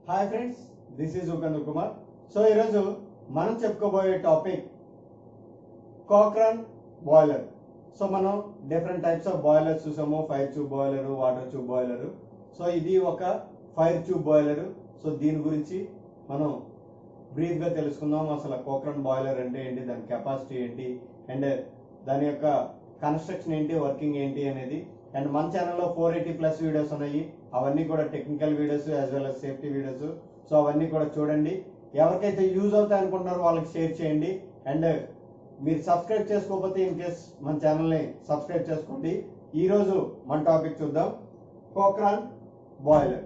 Hi friends, this is Upendra Kumar. So ఈరోజు మనం చెప్పుకోబోయే టాపిక్ కాక్రాన్ బాయిలర్. సో మనం డిఫరెంట్ టైప్స్ ఆఫ్ బాయిలర్స్ చూసాము. Fire tube boiler, water tube boiler. So ఇది ఒక ఫైర్ ట్యూబ్ బాయిలర్. సో దీని గురించి మనం బ్రీఫ్గా తెలుసుకుందాం. అసలు కాక్రాన్ బాయిలర్ అంటే ఏంటి, దాని కెపాసిటీ ఏంటి, అండ్ దాని యొక్క కన్స్ట్రక్షన్ ఏంటి, వర్కింగ్ ఏంటి అనేది. అండ్ మన ఛానల్లో 480+ వీడియోస్ ఉన్నాయి. అవన్నీ కూడా technical videos as well as safety videos. So అవన్నీ కూడా చూడండి. ఎవరికైతే యూజ్ అవుతాయి అనుకుంటున్నారో వాళ్ళకి షేర్ చేయండి. అండ్ మీరు సబ్స్క్రైబ్ చేసుకోకపోతే ఇన్ కేస్ మన ఛానల్ని సబ్స్క్రైబ్ చేసుకోండి. ఈరోజు మన టాపిక్ చూద్దాం, Cochran boiler.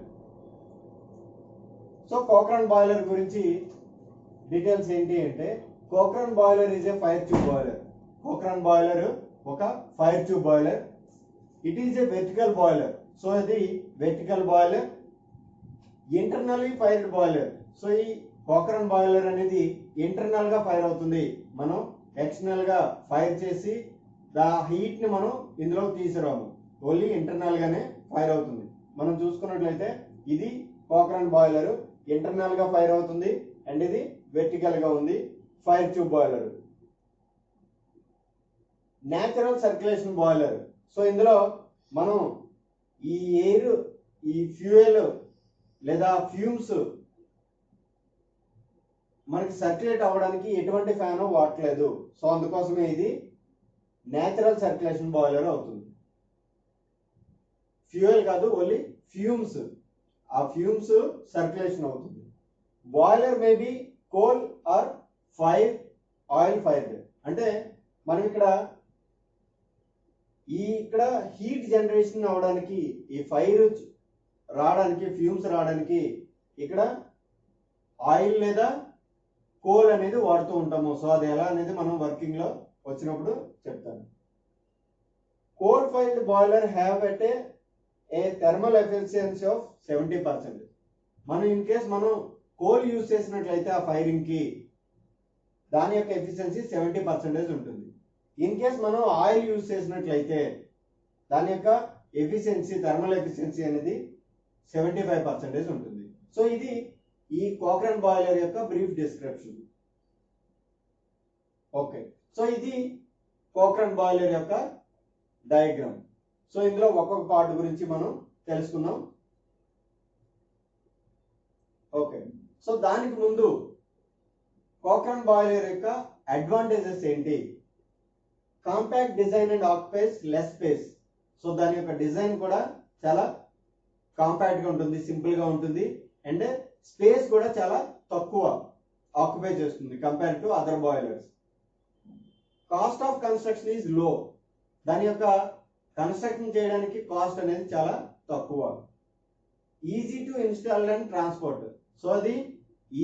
So Cochran boiler గురించి డీటెయిల్స్ ఏంటి అంటే, Cochran boiler is a fire tube boiler. Cochran boiler ఒక fire tube boiler. It is a vertical boiler. So ఇది vertical boiler, internally fired boiler. So ఈ Cochran boiler అనేది internal గా fire అవుతుంది. మనం ఎక్స్టర్నల్ గా ఫైర్ చేసి దా హీట్ ని మనం ఇందులో తీసుకురాము. ఓన్లీ ఇంటర్నల్ గానే ఫైర్ అవుతుంది. మనం చూసుకున్నట్లయితే ఇది కాక్రాన్ బాయిలర్ ఇంటర్నల్ గా ఫైర్ అవుతుంది. అండ్ ఇది వెర్టికల్ గా ఉంది, fire tube boiler. Natural circulation boiler. So ఇందులో మనం ఈ ఎయిర్, ఈ ఫ్యూయల్ లేదా ఫ్యూమ్స్ మనకి సర్క్యులేట్ అవ్వడానికి ఎటువంటి ఫ్యాన్ వాడట్లేదు. సో అందుకోసమే ఇది న్యాచురల్ సర్క్యులేషన్ బాయిలర్ అవుతుంది. ఫ్యూయల్ కాదు, ఓన్లీ ఫ్యూమ్స్, ఆ ఫ్యూమ్స్ సర్క్యులేషన్ అవుతుంది. Boiler may be coal or fire oil fired. అంటే మనం ఇక్కడ హీట్ జనరేషన్ అవడానికి, ఈ ఫైర్ రావడానికి, ఫ్యూమ్స్ రావడానికి ఇక్కడ ఆయిల్ లేదా కోల్ అనేది వాడుతూ ఉంటాము. సో అది ఎలా అనేది మనం వర్కింగ్ లో వచ్చినప్పుడు చెప్తాను. Coal fired boiler have at a thermal efficiency of 70%. మనం ఇన్ కేస్ మనం కోల్ యూజ్ చేసినట్లయితే ఆ ఫైరింగ్ కి దాని యొక్క ఎఫిషియన్సీ 70% ఉంటుంది. ఇన్ కేస్ మనం ఆయిల్ యూజ్ చేసినట్లయితే దాని యొక్క ఎఫిషియన్సీ, థర్మల్ ఎఫిషియన్సీ అనేది 75% ఉంటుంది. సో ఇది ఈ కాక్రాన్ బాయిలర్ యొక్క బ్రీఫ్ డిస్క్రిప్షన్. ఓకే, సో ఇది కాక్రాన్ బాయిలర్ యొక్క డయాగ్రామ్. సో ఇందులో ఒక్కొక్క పార్ట్ గురించి మనం తెలుసుకుందాం. ఓకే, సో దానికి ముందు కాక్రాన్ బాయిలర్ యొక్క అడ్వాంటేజెస్ ఏంటి. Compact design and occupies less space. So దాని యొక్క డిజైన్ కూడా చాలా కాంపాక్ట్ గా ఉంటుంది, సింపుల్ గా ఉంటుంది. అండ్ స్పేస్ కూడా చాలా తక్కువ ఆక్యుపై చేస్తుంది compare to other boilers. Cost of construction is low. దాని యొక్క కన్స్ట్రక్షన్ చేయడానికి కాస్ట్ అనేది చాలా తక్కువ. Easy to install and transport. So అది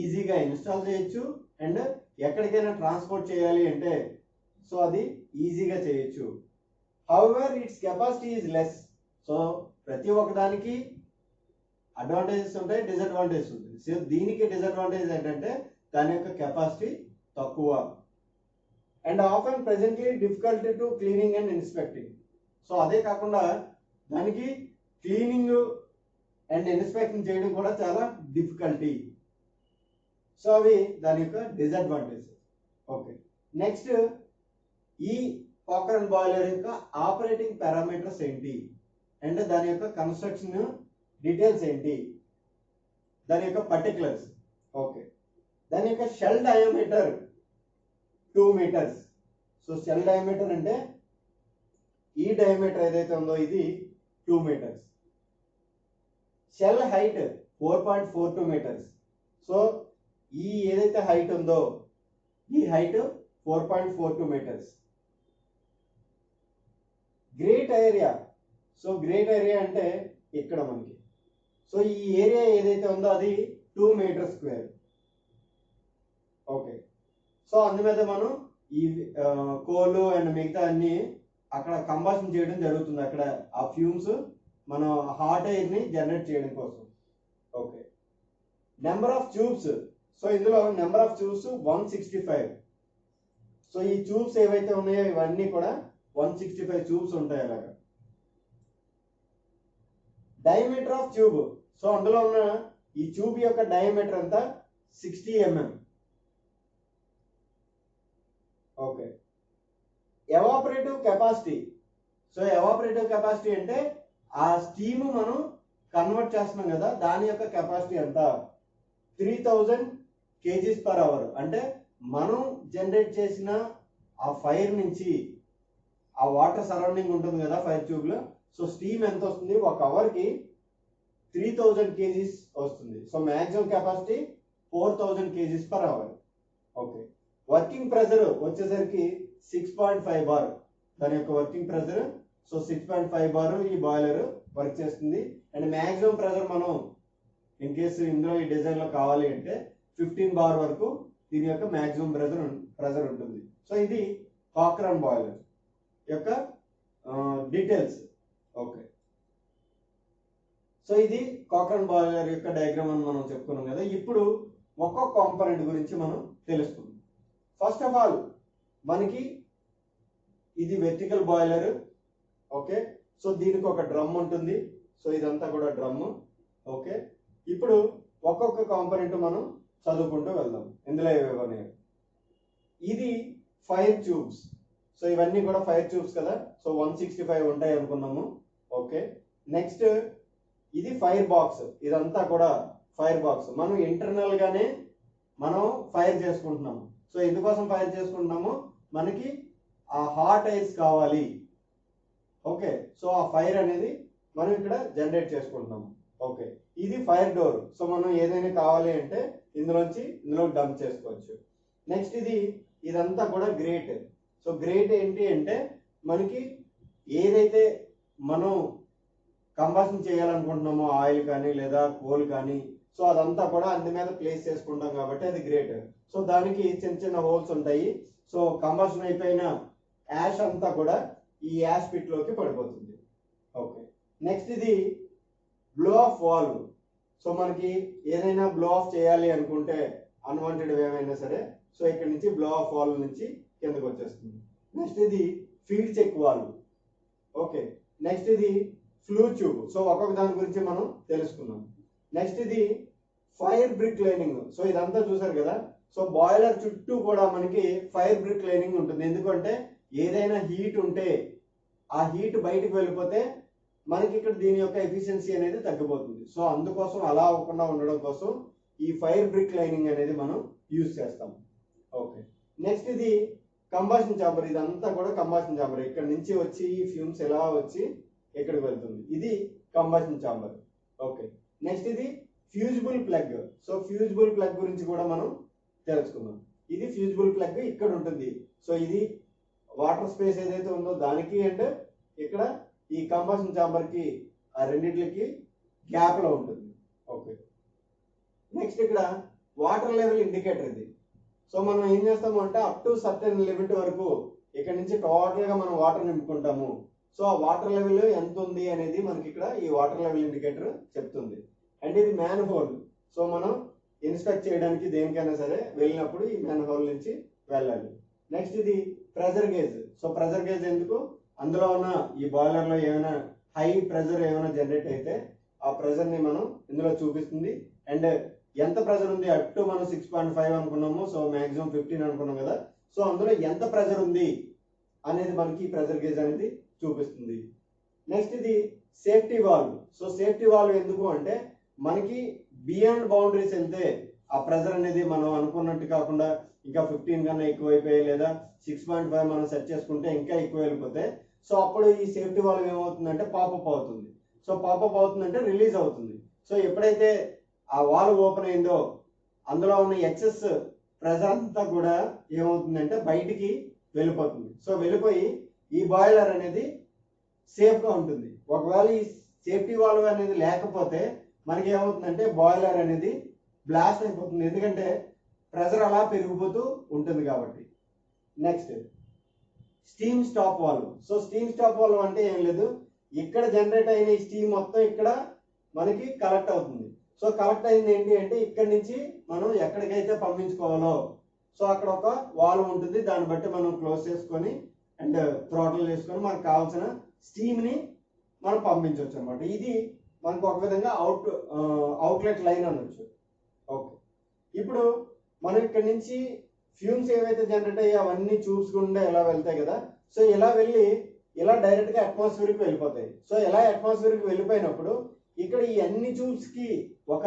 ఈజీగా ఇన్స్టాల్ చేయొచ్చు. అండ్ ఎక్కడికైనా ట్రాన్స్పోర్ట్ చేయాలి అంటే సో అది ఈజీగా చేయొచ్చు. However it's capacity is less. So ప్రతి ఒక్కదానికి అడ్వాంటేజెస్ ఉంటాయి, డిసడ్వాంటేజెస్ ఉంటుంది. సో దీనికి డిసడ్వాంటేజ్ ఏంటంటే దాని యొక్క కెపాసిటీ తక్కువ. And often presently difficult to cleaning and inspecting. So అదే కాకుండా దానికి క్లీనింగ్ అండ్ ఇన్స్పెక్షన్ చేయడం కూడా చాలా డిఫికల్టీ. సో అవి దాని యొక్క డిసడ్వాంటేజ్. ఓకే, నెక్స్ట్ ఈ కాక్రాన్ బాయిలర్ యొక్క ఆపరేటింగ్ పారామీటర్స్ ఏంటి, అండ్ దాని యొక్క కన్స్ట్రక్షన్ డీటెయిల్స్ ఏంటి, దాని యొక్క పర్టికులర్స్. ఓకే, దాని యొక్క shell diameter 2 meters. So shell diameter అంటే ఈ డయామీటర్ ఏదైతే ఉందో ఇది 2 meters. Shell height 4.42 meters. So ఈ ఏదైతే హైట్ ఉందో ఈ height 4.42 meters. Grate area. So grate area అంటే ఇక్కడ మనకి, సో ఈ ఏరియా ఏదైతే ఉందో అది 2 meters square. ఓకే, సో అందుమీద మనం ఈ కోలు అండ్ మిగతా అన్ని అక్కడ కంబషన్ చేయడం జరుగుతుంది. అక్కడ ఆ ఫ్యూమ్స్ మనం హాట్ ఎయిర్ ని జనరేట్ చేయడం కోసం. Okay, number of tubes. So ఇందులో నెంబర్ ఆఫ్ ట్యూబ్స్ 165. సో ఈ ట్యూబ్స్ ఏవైతే ఉన్నాయో ఇవన్నీ కూడా 165 ట్యూబ్స్ ఉంటాయి అలాగా. Diameter of tube. సో అందులో ఉన్న ఈ ట్యూబ్ యొక్క డయామీటర్ ఎంత 60 mm. Okay. Evaporative capacity. So evaporative capacity అంటే ఆ స్టీమ్ మనం కన్వర్ట్ చేస్తున్నాం కదా, దాని యొక్క కెపాసిటీ ఎంత 3000 kg/h. అంటే మనం జనరేట్ చేసిన ఆ ఫైర్ నుంచి ఆ వాటర్ సరౌండింగ్ ఉంటుంది కదా ఫైర్ ట్యూబ్ లో, సో స్టీమ్ ఎంత వస్తుంది, ఒక అవర్ కి 3000 kgs వస్తుంది. So maximum capacity 4000 kgs/h. Okay. Working pressure వచ్చేసరికి 6.5 బార్ దాని యొక్క వర్కింగ్ ప్రెషర్. సో 6.5 బార్ ఈ బాయిలర్ వర్క్ చేస్తుంది. అండ్ మాక్సిమం ప్రెషర్ మనం ఇన్ కేసు ఇందులో ఈ డిజైన్ లో కావాలి అంటే 15 బార్ వరకు దీని యొక్క మాక్సిమం ప్రెషర్ ఉంటుంది. సో ఇది కాక్రాన్ బాయిలర్ యొక్క డీటెయిల్స్. ఓకే. సో ఇది కాక్రాన్ బాయిలర్ యొక్క డయాగ్రామ్ అని మనం చెప్పుకున్నాం కదా. ఇప్పుడు ఒక్కొక్క కాంపోనెంట్ గురించి మనం తెలుసుకుందాం. ఫస్ట్ ఆఫ్ ఆల్ మనకి ఇది వెర్టికల్ బాయిలర్. ఓకే. సో దీనికి ఒక డ్రమ్ ఉంటుంది. సో ఇదంతా కూడా డ్రమ్. ఓకే. ఇప్పుడు ఒక్కొక్క కాంపోనెంట్ మనం చదువుకుంటూ వెళ్దాం. ఇందులో ఏవేవని, ఇది ఫైర్ ట్యూబ్స్. సో ఇవన్నీ కూడా ఫైర్ ట్యూబ్స్ కదా. సో 165 ఉంటాయి అనుకున్నాము. ఓకే. నెక్స్ట్ ఇది ఫైర్ బాక్స్. ఇదంతా కూడా ఫైర్ బాక్స్. మనం ఇంటర్నల్ గానే మనం ఫైర్ చేసుకుంటున్నాము. సో ఎందుకోసం ఫైర్ చేసుకుంటున్నాము, మనకి ఆ హాట్ ఎయిర్స్ కావాలి. ఓకే. సో ఆ ఫైర్ అనేది మనం ఇక్కడ జనరేట్ చేసుకుంటున్నాము. ఓకే. ఇది ఫైర్ డోర్. సో మనం ఏదైనా కావాలి అంటే ఇందులో డంప్ చేసుకోవచ్చు. నెక్స్ట్ ఇదంతా కూడా గ్రేట్. సో గ్రేట్ ఏంటి అంటే మనకి ఏదైతే మనం కంబషన్ చేయాలనుకుంటున్నామో ఆయిల్ కానీ లేదా కోల్ కానీ, సో అదంతా కూడా అందు మీద ప్లేస్ చేసుకుంటాం కాబట్టి అది గ్రేట్. సో దానికి చిన్న చిన్న హోల్స్ ఉంటాయి. సో కంబషన్ అయిపోయిన యాష్ అంతా కూడా ఈ యాష్ పిట్ లోకి పడిపోతుంది. ఓకే. నెక్స్ట్ ఇది బ్లో ఆఫ్ వాల్వ్. సో మనకి ఏదైనా బ్లో ఆఫ్ చేయాలి అనుకుంటే అన్వాంటెడ్ ఏమైనా సరే, సో ఇక్కడ నుంచి బ్లో ఆఫ్ వాల్వ్ నుంచి కిందకు వచ్చేస్తుంది. నెక్స్ట్ ఇది feed check valve. Okay. Next ఇది ఫ్లూ ట్యూబ్. సో ఒక్కొక్క దాని గురించి మనం తెలుసుకున్నాం. నెక్స్ట్ ఇది ఫైర్ బ్రిక్ లైనింగ్. సో ఇదంతా చూసారు కదా. సో బాయిలర్ చుట్టూ కూడా మనకి ఫైర్ బ్రిక్ లైనింగ్ ఉంటుంది. ఎందుకంటే ఏదైనా హీట్ ఉంటే ఆ హీట్ బయటకు వెళ్ళిపోతే మనకి ఇక్కడ దీని యొక్క ఎఫిషియన్సీ అనేది తగ్గిపోతుంది. సో అందుకోసం అలా అవ్వకుండా ఉండడం కోసం ఈ ఫైర్ బ్రిక్ లైనింగ్ అనేది మనం యూజ్ చేస్తాం. ఓకే. నెక్స్ట్ ఇది కంబషన్ చాంబర్. ఇదంతా కూడా కంబషన్ చాంబర్. ఇక్కడ నుంచి వచ్చి ఈ ఫ్యూమ్స్ ఎలా వచ్చి ఇక్కడికి వెళ్తుంది. ఇది కంబషన్ చాంబర్. ఓకే. నెక్స్ట్ ఇది fusible plug. So fusible plug గురించి కూడా మనం తెలుసుకుందాం. ఇది ఫ్యూజిబుల్ ప్లగ్ ఇక్కడ ఉంటుంది. సో ఇది వాటర్ స్పేస్ ఏదైతే ఉందో దానికి అండ్ ఇక్కడ ఈ కంబషన్ చాంబర్ కి ఆ రెండిట్లకి గ్యాప్ లో ఉంటుంది. ఓకే. నెక్స్ట్ ఇక్కడ వాటర్ లెవెల్ ఇండికేటర్. ఇది సో మనం ఏం చేస్తాము అంటే అప్ టు సర్టెన్ లిమిట్ వరకు ఇక్కడ నుంచి టోటల్ గా మనం వాటర్ నింపుకుంటాము. సో ఆ వాటర్ లెవెల్ ఎంత ఉంది అనేది మనకి ఇక్కడ ఈ వాటర్ లెవెల్ ఇండికేటర్ చెప్తుంది. అండ్ ఇది మ్యాన్ హోల్. సో మనం ఇన్స్పెక్ట్ చేయడానికి దేనికైనా సరే వెళ్ళినప్పుడు ఈ మ్యాన్ హోల్ నుంచి వెళ్ళాలి. నెక్స్ట్ ఇది pressure gauge. So pressure gauge ఎందుకు, అందులో ఉన్న ఈ బాయిలర్ లో ఏమైనా హై ప్రెజర్ ఏమైనా జనరేట్ అయితే ఆ ప్రెజర్ ని మనం ఇందులో చూపిస్తుంది. అండ్ ఎంత ప్రెజర్ ఉంది, అప్ టు మనం 6.5 అనుకున్నాము. సో మాక్సిమం 15 అనుకున్నాం కదా. సో అందులో ఎంత ప్రెజర్ ఉంది అనేది మనకి ప్రెజర్ గేజ్ అనేది చూపిస్తుంది. నెక్స్ట్ ఇది safety valve. So safety valve ఎందుకు అంటే మనకి బియాండ్ బౌండరీస్ వెళ్తే ఆ ప్రెజర్ అనేది మనం అనుకున్నట్టు కాకుండా ఇంకా 15 కన్నా ఎక్కువ అయిపోయి లేదా 6.5 మనం సెట్ చేసుకుంటే ఇంకా ఎక్కువ వెళ్ళిపోతే, సో అప్పుడు ఈ సేఫ్టీ వాల్వ్ ఏమవుతుందంటే పాపప్ అవుతుంది. సో పాపప్ అవుతుందంటే రిలీజ్ అవుతుంది. సో ఎప్పుడైతే ఆ వాల్వ్ ఓపెన్ అయిందో అందులో ఉన్న ఎక్సెస్ ప్రెజర్ అంతా కూడా ఏమవుతుందంటే బయటికి వెళ్ళిపోతుంది. సో వెళ్ళిపోయి ఈ బాయిలర్ అనేది సేఫ్ గా ఉంటుంది. ఒకవేళ ఈ సేఫ్టీ వాల్వ్ అనేది లేకపోతే మనకి ఏమవుతుందంటే బాయిలర్ అనేది బ్లాస్ట్ అయిపోతుంది. ఎందుకంటే ప్రెజర్ అలా పెరిగిపోతూ ఉంటుంది కాబట్టి. Next steam stop valve. So steam stop valve అంటే ఏం లేదు, ఇక్కడ జనరేట్ అయిన ఈ స్టీమ్ మొత్తం ఇక్కడ మనకి కలెక్ట్ అవుతుంది. సో కలెక్ట్ అయింది ఏంటి అంటే ఇక్కడ నుంచి మనం ఎక్కడికైతే పంపించుకోవాలో సో అక్కడ ఒక వాల్వ్ ఉంటుంది. దాన్ని బట్టి మనం క్లోజ్ చేసుకొని అండ్ థ్రాటిల్ చేసుకొని మనకు కావాల్సిన స్టీమ్ ని మనం పంపించవచ్చు అనమాట. ఇది మనకు ఒక విధంగా అవుట్లెట్ లైన్ అనొచ్చు. ఓకే, ఇప్పుడు మనం ఇక్కడ నుంచి ఫ్యూమ్స్ ఏవైతే జనరేట్ అయ్యి అవన్నీ ట్యూబ్స్ గుండా ఇలా వెళ్తాయి కదా. సో ఇలా వెళ్ళి ఇలా డైరెక్ట్ గా అట్మాస్ఫియర్ కి వెళ్ళిపోతాయి. సో ఇలా అట్మాస్ఫియర్ కి వెళ్ళిపోయినప్పుడు ఇక్కడ ఈ అన్ని ట్యూబ్స్ కి ఒక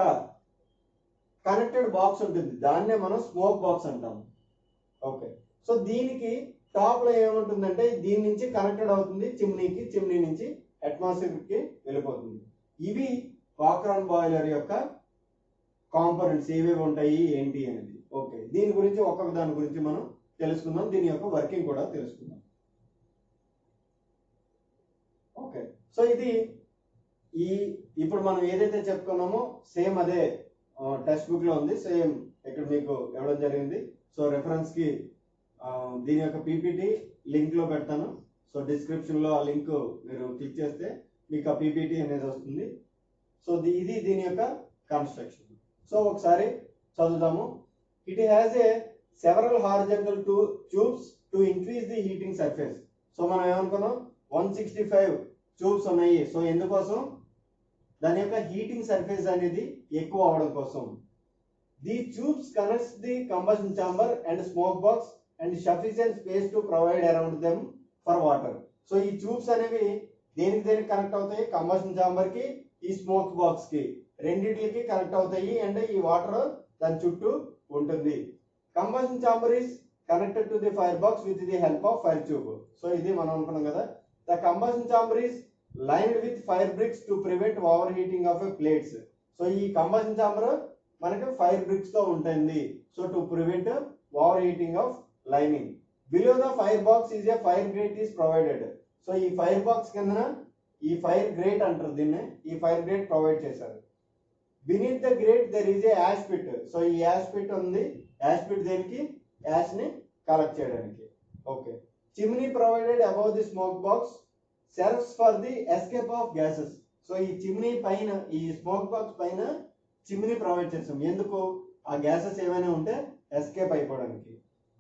కనెక్టెడ్ బాక్స్ ఉంటుంది, దాన్నే మనం స్మోక్ బాక్స్ అంటాం. ఓకే, సో దీనికి టాప్ లో ఏముంటుందంటే దీని నుంచి కనెక్టెడ్ అవుతుంది చిమ్నీకి, చిమ్నీ నుంచి అట్మాస్ఫియర్ కి వెళ్ళిపోతుంది. ఇవి కాక్రాన్ బాయిలర్ యొక్క కాంపోనెంట్స్ ఏవేవి ఉంటాయి ఏంటి అనేది. ఓకే, దీని గురించి ఒక్కొక్క దాని గురించి మనం తెలుసుకుందాం, దీని యొక్క వర్కింగ్ కూడా తెలుసుకుందాం. ఓకే, సో ఇది ఇప్పుడు మనం ఏదైతే చెప్పుకున్నామో సేమ్ అదే టెక్స్ట్ బుక్ లో ఉంది, సేమ్ ఇక్కడ మీకు ఇవ్వడం జరిగింది. సో రెఫరెన్స్ కి దీని యొక్క పీపీటీ లింక్ లో పెడతాను. సో డిస్క్రిప్షన్ లో ఆ లింక్ మీరు క్లిక్ చేస్తే మీకు ఆ పీపీటీ అనేది వస్తుంది. సో ఇది దీని యొక్క కన్స్ట్రక్షన్. సో ఒకసారి చదువుదాము. It has a several horizontal tubes to increase the heating surface. So మనం ఏమనుకున్నాం 165 ట్యూబ్స్ ఉన్నాయి. సో ఎందుకోసం? దాని యొక్క హీటింగ్ సర్ఫేస్ అనేది ఎక్కువ అవడం కోసం. The tubes connects the combustion chamber and smoke box and sufficient space to provide around them for water. So ఈ ట్యూబ్స్ అనేవి దేనికి కనెక్ట్ అవుతాయి? కంబషన్ ఛాంబర్ కి, ఈ స్మోక్ బాక్స్ కి, రెండింటికి కనెక్ట్ అవుతాయి. అండ్ ఈ వాటర్ దాని చుట్టూ ఉంటుంది. Combustion chamber is connected to the fire box with the help of fire tube. So ఇది మనం అనుకున్నాం కదా. The combustion chamber is lined with fire bricks to prevent over heating of plates. So ఈ combustion chamber మనకి fire bricks తో ఉంటుంది. So to prevent over heating of lining. Below the fire box is a fire grate is provided. So ఈ fire box కింద ఈ fire great అంటారు దీన్ని, ఈ ఫైర్ గ్రేట్ ప్రొవైడ్ చేశారు. Beneath the grate there is a ash pit. So ఈ ash pit ఉంది. Ash pit దేనికి? యాష్ ని కలెక్ట్ చేయడానికి. Okay, chimney provided above the smoke box serves for the escape of gases. So ఈ chimney పైన, ఈ smoke box పైన chimney provide చేస్తాం. ఎందుకు? ఆ గ్యాసెస్ ఏమైనా ఉంటే ఎస్కేప్ అయిపోవడానికి.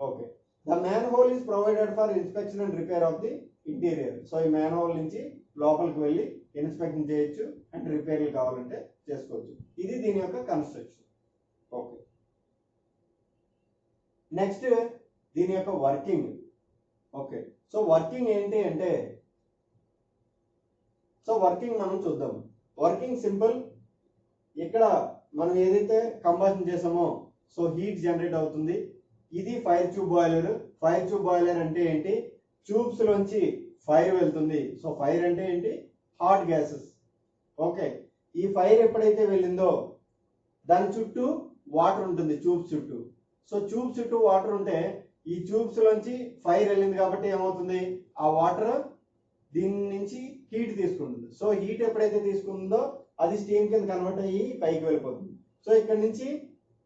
Okay, the manhole is provided for inspection and repair of the interior. So ఈ మ్యాన్ హోల్ నుంచి లోపలికి వెళ్ళి ఇన్స్పెక్షన్ చేయొచ్చు అండ్ రిపేర్లు కావాలంటే చేసుకోవచ్చు. ఇది దీని యొక్క కన్స్ట్రక్షన్. ఓకే, నెక్స్ట్ దీని యొక్క వర్కింగ్. ఓకే, సో వర్కింగ్ ఏంటి అంటే, సో వర్కింగ్ మనం చూద్దాం. Working simple. ఇక్కడ మనం ఏదైతే కంబషన్ చేసామో సో హీట్ జనరేట్ అవుతుంది. ఇది fire tube boiler. Fire tube boiler అంటే ఏంటి? ట్యూబ్స్ లోంచి ఫైర్ వెళ్తుంది. సో ఫైర్ అంటే ఏంటి? Hot gases. ఓకే, ఈ ఫైర్ ఎప్పుడైతే వెళ్ళిందో దాని చుట్టూ వాటర్ ఉంటుంది ట్యూబ్స్ చుట్టూ. సో ట్యూబ్ చుట్టూ వాటర్ ఉంటే ఈ ట్యూబ్స్ లోంచి ఫైర్ వెళ్ళింది కాబట్టి ఏమవుతుంది? ఆ వాటర్ దీని నుంచి హీట్ తీసుకుంటుంది. సో హీట్ ఎప్పుడైతే తీసుకుందో అది స్టీమ్ కింద కన్వర్ట్ అయ్యి పైకి వెళ్ళిపోతుంది. సో ఇక్కడ నుంచి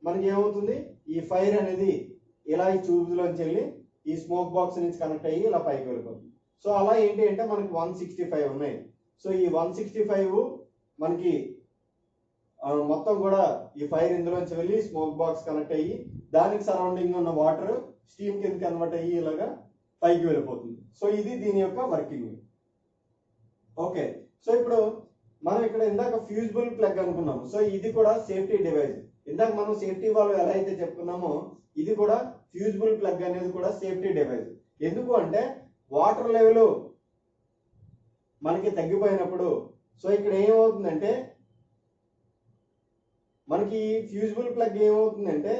మనకి ఏమవుతుంది? ఈ ఫైర్ అనేది ఇలా ఈ ట్యూబ్స్ లోంచి వెళ్ళి ఈ స్మోక్ బాక్స్ నుంచి కనెక్ట్ అయ్యి ఇలా పైకి వెళ్ళిపోతుంది. సో అలా ఏంటి అంటే మనకి 165 ఉన్నాయి. సో ఈ 165 మనకి మొత్తం కూడా ఈ ఫైర్ ఇందులోంచి వెళ్ళి స్మోక్ బాక్స్ కనెక్ట్ అయ్యి దానికి సరౌండింగ్ ఉన్న వాటర్ స్టీమ్ కింద కన్వర్ట్ అయ్యి ఇలాగా పైకి వెళ్ళిపోతుంది. సో ఇది దీని యొక్క వర్కింగ్. ఓకే, సో ఇప్పుడు మనం ఇక్కడ ఇందాక ఫ్యూజిబుల్ ప్లగ్ అనుకున్నాము. సో ఇది కూడా సేఫ్టీ డివైస్. ఇందాక మనం సేఫ్టీ వాల్వ్ ఎలా అయితే చెప్పుకున్నామో ఇది కూడా ఫ్యూజిబుల్ ప్లగ్ అనేది కూడా సేఫ్టీ డివైస్. ఎందుకు అంటే వాటర్ లెవెల్ మనకి తగ్గిపోయినప్పుడు సో ఇక్కడ ఏమవుతుందంటే మనకి ఫ్యూజిబుల్ ప్లగ్ ఏమవుతుందంటే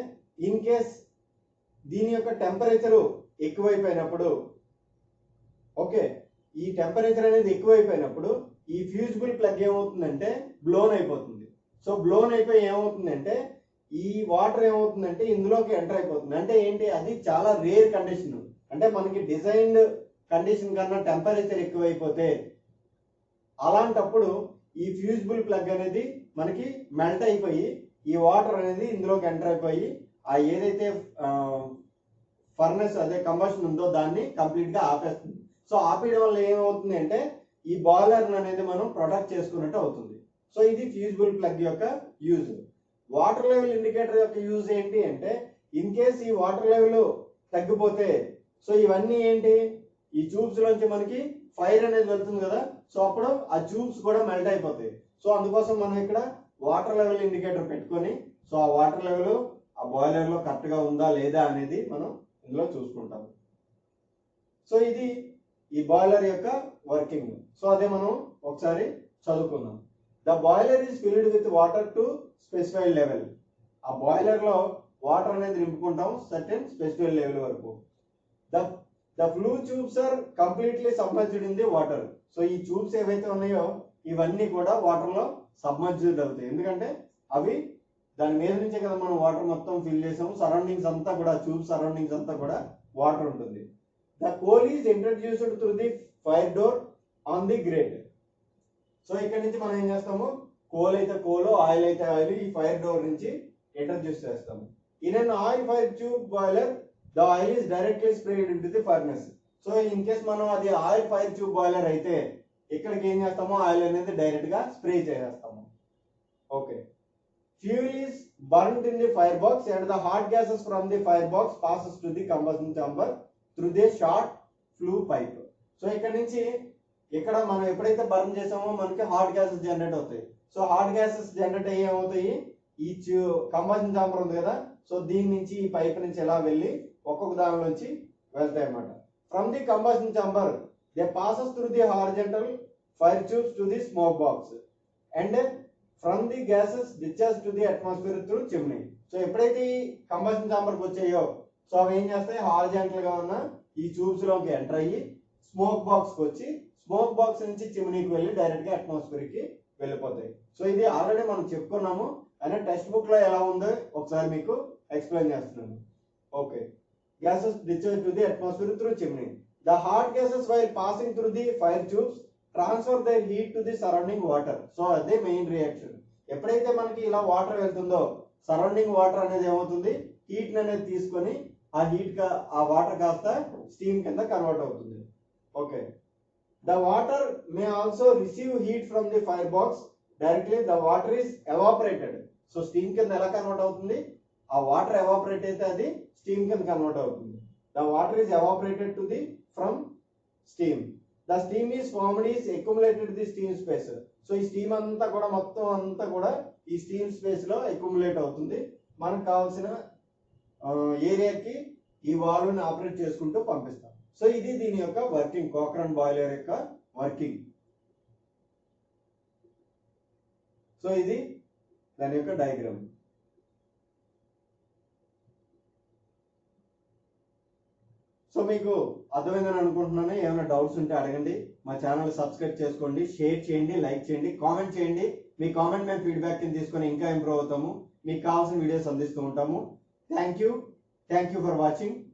ఇన్ కేస్ దీని యొక్క టెంపరేచర్ ఎక్కువైపోయినప్పుడు, ఓకే, ఈ టెంపరేచర్ అనేది ఎక్కువైపోయినప్పుడు ఈ ఫ్యూజిబుల్ ప్లగ్ ఏమవుతుందంటే బ్లోన్ అయిపోతుంది. సో బ్లోన్ అయిపోయి ఏమవుతుందంటే ఈ వాటర్ ఏమవుతుందంటే ఇందులోకి ఎంటర్ అయిపోతుంది. అంటే ఏంటి? అది చాలా రేర్ కండిషన్. అంటే మనకి డిజైన్డ్ కండిషన్ కన్నా టెంపరేచర్ ఎక్కువైపోతే అలాంటప్పుడు ఈ ఫ్యూజిబుల్ ప్లగ్ అనేది మనకి మెల్ట్ అయిపోయి ఈ వాటర్ అనేది ఇందులోకి ఎంటర్ అయిపోయి ఆ ఏదైతే ఫర్నెస్ అదే కంబషన్ ఉందో దాన్ని కంప్లీట్ గా ఆపేస్తుంది. సో ఆపేయడం వల్ల ఏమవుతుంది అంటే ఈ బాయిలర్ అనేది మనం ప్రొటెక్ట్ చేసుకున్నట్టు అవుతుంది. సో ఇది ఫ్యూజిబుల్ ప్లగ్ యొక్క యూజ్. వాటర్ లెవెల్ ఇండికేటర్ యొక్క యూజ్ ఏంటి అంటే ఇన్ కేస్ ఈ వాటర్ లెవెల్ తగ్గిపోతే సో ఇవన్నీ ఏంటి? ఈ ట్యూబ్స్ లోంచి మనకి ఫైర్ అనేది వెళ్తుంది కదా. సో అప్పుడు ఆ ట్యూబ్స్ కూడా మెల్ట్ అయిపోతాయి. సో అందుకోసం మనం ఇక్కడ వాటర్ లెవెల్ ఇండికేటర్ పెట్టుకొని సో ఆ వాటర్ లెవెల్ ఆ బాయిలర్ లో కరెక్ట్ గా ఉందా లేదా అనేది మనం ఇందులో చూసుకుంటాం. సో ఇది ఈ బాయిలర్ యొక్క వర్కింగ్. సో అదే మనం ఒకసారి చదువుకుందాం. The boiler is filled with water to specified level. ఆ బాయిలర్ లో వాటర్ అనేది నింపుకుంటాం సర్టెన్ స్పెసిఫైడ్ లెవెల్ వరకు. The flue tubes are completely submerged in the water. So ఈ ట్యూబ్స్ ఏవైతే ఉన్నాయో ఇవన్నీ కూడా వాటర్ లో సబ్మర్జ్డ్ అవుతాయి. ఎందుకంటే అవి దాని మీద నుంచే కదా మనం వాటర్ మొత్తం ఫిల్ చేసాము. సరౌండింగ్స్ అంతా కూడా ట్యూబ్ సరౌండింగ్స్ అంతా కూడా వాటర్ ఉంటుంది. The coal is introduced through the fire door on the great. So ఇక్కడ నుంచి మనం ఏం చేస్తాము, కోల్ అయితే కోల్, ఆయిల్ అయితే ఆయిల్ ఈ ఫైర్ డోర్ నుంచి ఇంట్రడ్యూస్ చేస్తాము. In an oil fire tube boiler the oil is directly spread into the furnace. So in case మనం అది ఆయిల్ ఫైర్ ట్యూబ్ బాయిలర్ అయితే ఇక్కడికి ఏం చేస్తాము, ఆయిల్ అనేది డైరెక్ట్ గా స్ప్రే చేసేస్తాము. Okay. Fuel is burnt in the firebox and the hot gases from the firebox passes to the combustion chamber through the short flue pipe. So ఇక్కడ నుంచి ఇక్కడ మనం ఎప్పుడైతే బర్న్ చేసామో మనకి హాట్ గ్యాసెస్ జనరేట్ అవుతాయి. సో హాట్ గ్యాసెస్ జనరేట్ అయ్యి ఏమవుతాయి, ఈ కంబషన్ చాంబర్ ఉంది కదా, సో దీని నుంచి ఈ పైప్ నుంచి ఎలా వెళ్ళి ఒక్కొక్క దాని నుంచి వెళ్తాయి అన్నమాట. From the combustion chamber they passes through the horizontal fire tubes to the smoke box and from the gases discharge to the atmosphere through chimney. So ఎప్పుడైతే ఈ కంబషన్ చాంబర్ కి వచ్చాయో సో అవి ఏం చేస్తాయి, హారిజాంటల్ గా ఉన్న ఈ ట్యూబ్స్ లోకి ఎంటర్ అయ్యి స్మోక్ బాక్స్ కి వచ్చి స్మోక్ బాక్స్ నుంచి చిమ్నీకి వెళ్ళి డైరెక్ట్ గా అట్మాస్ఫియర్ కి వెళ్ళిపోతాయి. సో ఇది ఆల్రెడీ మనం చెప్పుకున్నాము, అయినా టెక్స్ట్ బుక్ లో ఎలా ఉందో ఒకసారి మీకు ఎక్స్ప్లెయిన్ చేస్తున్నాను. Okay. Gases discharge to the atmosphere through chimney. The hot gases while passing through the fire tubes transfer the heat to the surrounding water. So అదే మెయిన్ రియాక్షన్. ఎప్పుడైతే మనకి ఇలా వాటర్ వెళ్తుందో సరౌండింగ్ వాటర్ అనేది ఏమవుతుంది, heat అనేది తీసుకొని ఆ వాటర్ కాస్త స్టీమ్ కింద కన్వర్ట్ అవుతుంది. Okay. The water may also receive heat from the fire box directly. The water is evaporated. So steam కింద ఎలా కన్వర్ట్ అవుతుంది, ఆ వాటర్ ఎవాపరేట్ అయితే అది స్టీమ్ కింద కన్వర్ట్ అవుతుంది. The water is evaporated to the from steam. The steam is formed is accumulated the steam space. So ఈ steam అంతా కూడా మొత్తం అంతా కూడా ఈ స్టీమ్ స్పేస్ లో అక్యుములేట్ అవుతుంది. మనకు కావాల్సిన ఏరియాకి ఈ వాల్వ్ ని ఆపరేట్ చేసుకుంటూ పంపిస్తాం. సో ఇది దీని యొక్క వర్కింగ్, కోక్రాన్ బాయిలర్ యొక్క వర్కింగ్. సో ఇది దాని యొక్క డయాగ్రామ్. సో మీకు అర్థమైందని అనుకుంటున్నాను. ఏమైనా డౌట్స్ ఉంటే అడగండి. మా ఛానల్ సబ్స్క్రైబ్ చేసుకోండి, షేర్ చేయండి, లైక్ చేయండి, కామెంట్ చేయండి. మీ కామెంట్ మేము ఫీడ్బ్యాక్ కింద తీసుకొని ఇంకా ఇంప్రూవ్ అవుతాము. మీకు కావాల్సిన వీడియోస్ అందిస్తూ ఉంటాము. Thank you for watching.